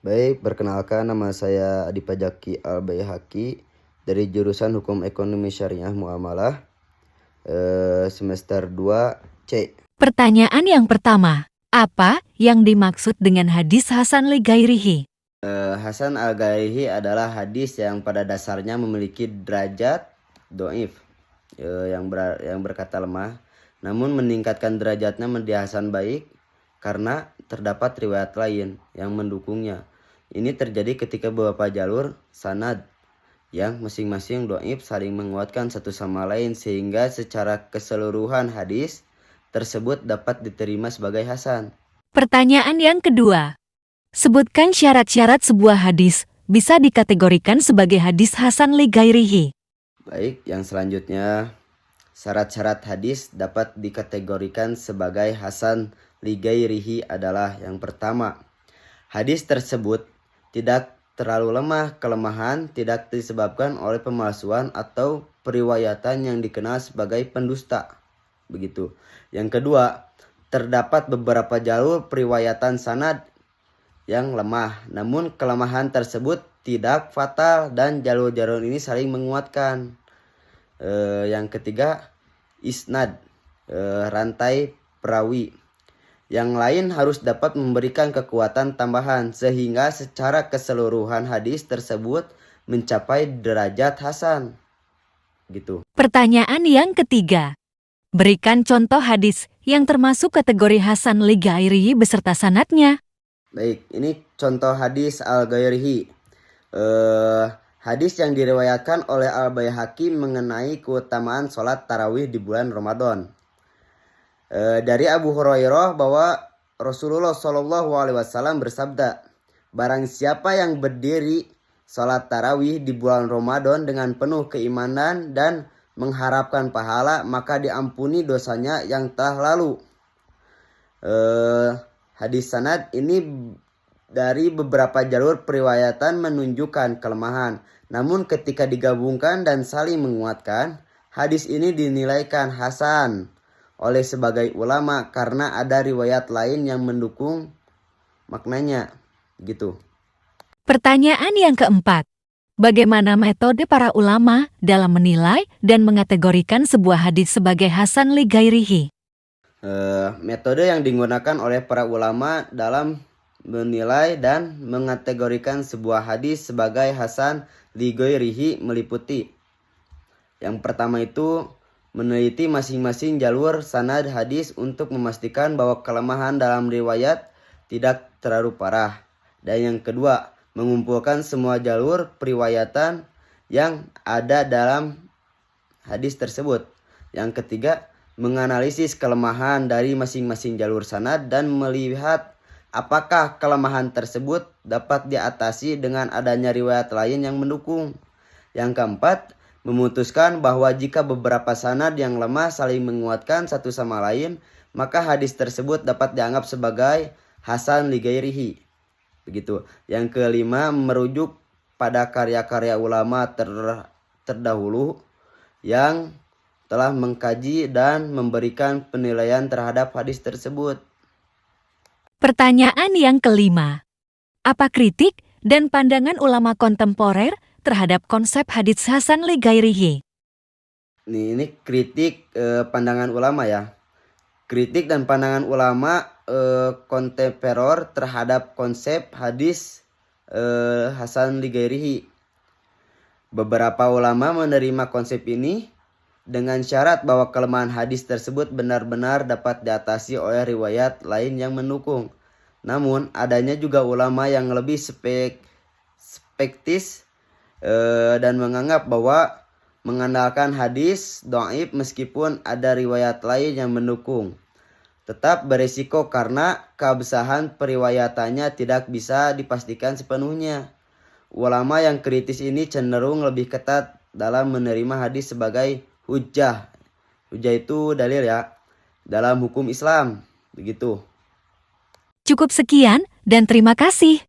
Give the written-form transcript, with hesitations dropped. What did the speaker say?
Baik, perkenalkan nama saya Adi Pajaki Al-Baihaqi dari jurusan Hukum Ekonomi Syariah Muamalah semester 2 C. Pertanyaan yang pertama, apa yang dimaksud dengan hadis Hasan li Ghairihi? Hasan Al-Ghairihi adalah hadis yang pada dasarnya memiliki derajat doif yang berkata lemah, namun meningkatkan derajatnya menjadi hasan baik karena terdapat riwayat lain yang mendukungnya. Ini terjadi ketika beberapa jalur sanad yang masing-masing doif saling menguatkan satu sama lain sehingga secara keseluruhan hadis tersebut dapat diterima sebagai hasan. Pertanyaan yang kedua, sebutkan syarat-syarat sebuah hadis bisa dikategorikan sebagai hadis Hasan li Ghairihi. Baik, yang selanjutnya syarat-syarat hadis dapat dikategorikan sebagai hasan li ghairihi adalah yang pertama, hadis tersebut tidak terlalu lemah, kelemahan tidak disebabkan oleh pemalsuan atau periwayatan yang dikenal sebagai pendusta. Begitu. Yang kedua, terdapat beberapa jalur periwayatan sanad yang lemah, namun kelemahan tersebut tidak fatal dan jalur-jalur ini saling menguatkan. Yang ketiga, isnad, rantai perawi. Yang lain harus dapat memberikan kekuatan tambahan sehingga secara keseluruhan hadis tersebut mencapai derajat hasan. Gitu. Pertanyaan yang ketiga, berikan contoh hadis yang termasuk kategori Hasan li Ghairihi beserta sanadnya. Baik, ini contoh hadis Al-Ghairihi. Hadis yang diriwayatkan oleh Al-Baihaqi mengenai keutamaan sholat tarawih di bulan Ramadan. Dari Abu Hurairah bahwa Rasulullah Shallallahu Alaihi Wasallam bersabda, barang siapa yang berdiri sholat tarawih di bulan Ramadan dengan penuh keimanan dan mengharapkan pahala, maka diampuni dosanya yang telah lalu. Hadis sanad ini dari beberapa jalur periwayatan menunjukkan kelemahan. Namun ketika digabungkan dan saling menguatkan, hadis ini dinilaikan hasan oleh sebagai ulama karena ada riwayat lain yang mendukung maknanya. Gitu. Pertanyaan yang keempat, bagaimana metode para ulama dalam menilai dan mengategorikan sebuah hadis sebagai Hasan li Ghairihi? Metode yang digunakan oleh para ulama dalam menilai dan mengategorikan sebuah hadis sebagai hasan li ghairihi meliputi. Yang pertama itu meneliti masing-masing jalur sanad hadis untuk memastikan bahwa kelemahan dalam riwayat tidak terlalu parah. Dan yang kedua, mengumpulkan semua jalur periwayatan yang ada dalam hadis tersebut. Yang ketiga, menganalisis kelemahan dari masing-masing jalur sanad dan melihat apakah kelemahan tersebut dapat diatasi dengan adanya riwayat lain yang mendukung. Yang keempat, memutuskan bahwa jika beberapa sanad yang lemah saling menguatkan satu sama lain, maka hadis tersebut dapat dianggap sebagai hasan li ghairihi. Begitu. Yang kelima, merujuk pada karya-karya ulama terdahulu yang telah mengkaji dan memberikan penilaian terhadap hadis tersebut. Pertanyaan yang kelima, apa kritik dan pandangan ulama kontemporer terhadap konsep hadits Hasan li Ghairihi? Ini kritik pandangan ulama ya. Kritik dan pandangan ulama kontemporer terhadap konsep hadis Hasan li Ghairihi. Beberapa ulama menerima konsep ini dengan syarat bahwa kelemahan hadis tersebut benar-benar dapat diatasi oleh riwayat lain yang mendukung. Namun adanya juga ulama yang lebih skeptis dan menganggap bahwa mengandalkan hadis dhaif meskipun ada riwayat lain yang mendukung tetap beresiko karena keabsahan periwayatannya tidak bisa dipastikan sepenuhnya. Ulama yang kritis ini cenderung lebih ketat dalam menerima hadis sebagai hujjah. Hujjah itu dalil ya dalam hukum Islam. Begitu. Cukup sekian dan terima kasih.